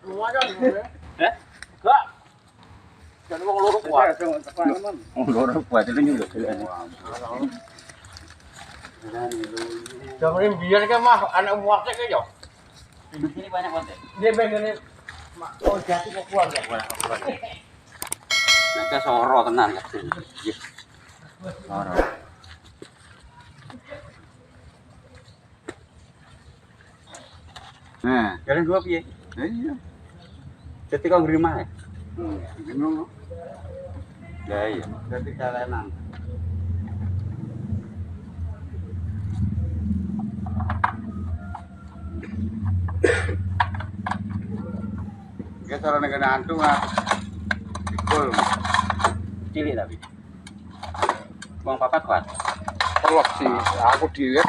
Eh? Enggak. Jadi wong loro kuat. Wong loro kuat itu nyulut. Jangan biar kan mah anak muaknya kan yo. Di sini banyak banget. Dia pengen oh jatuh kok kuat ya. Nek soro tenan ya. Soro. Nah, kalian dua piye? Iya. Jadi kau ngerima ya? Bingung. Ya iya. Jadi kalian Kita cara negara hantu mah, pikul, cilik tapi, uang papat kuat. Perlu sih, aku dilihat.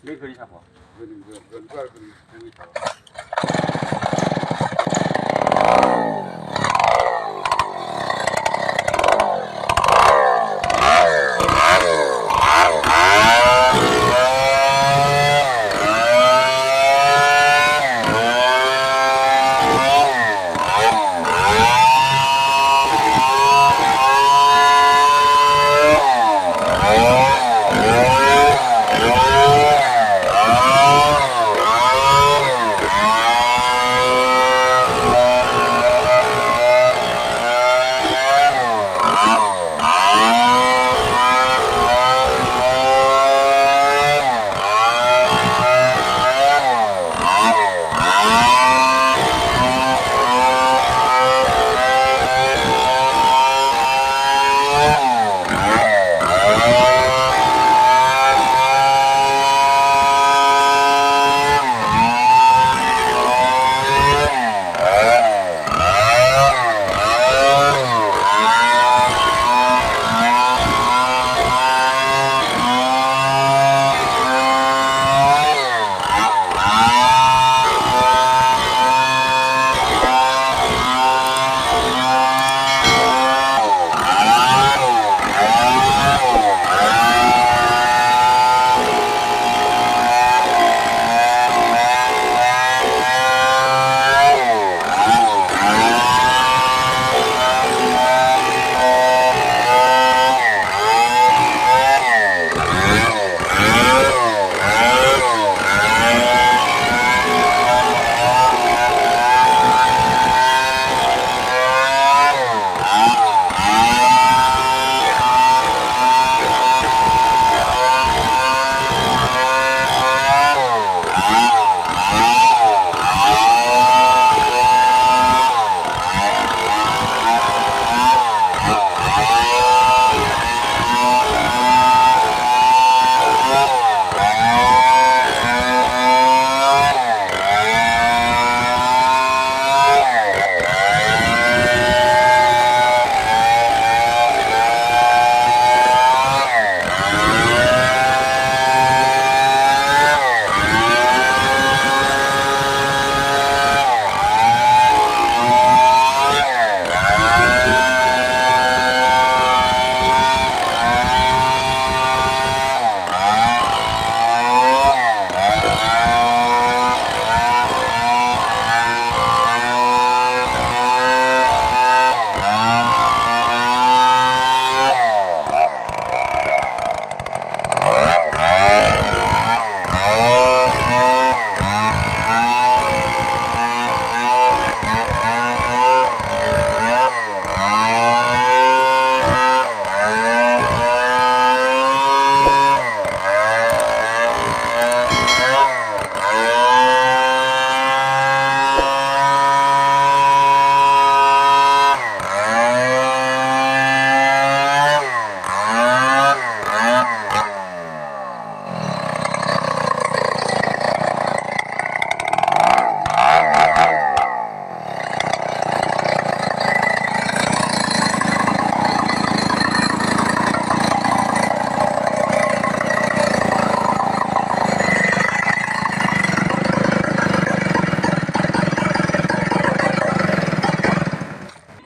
Ini beli siapa? Beli.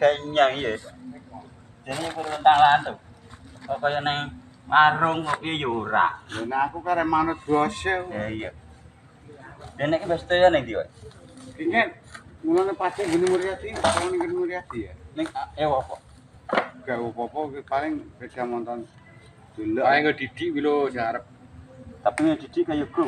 Kayaknya iya. Jadi perintah lantuk. Kok kaya neng warung kok iya ora. Lah aku karek manut bose. Ya iya. Nenek pasti ya ning ndi wae. Ini mulane pacek Geni Muryadi, kalau ning Geni Muryadi ya. Ning apa? Gak apa-apa paling beda monton. Delok. Paling nggak didik wilo jarep. Tapi didik kayak gue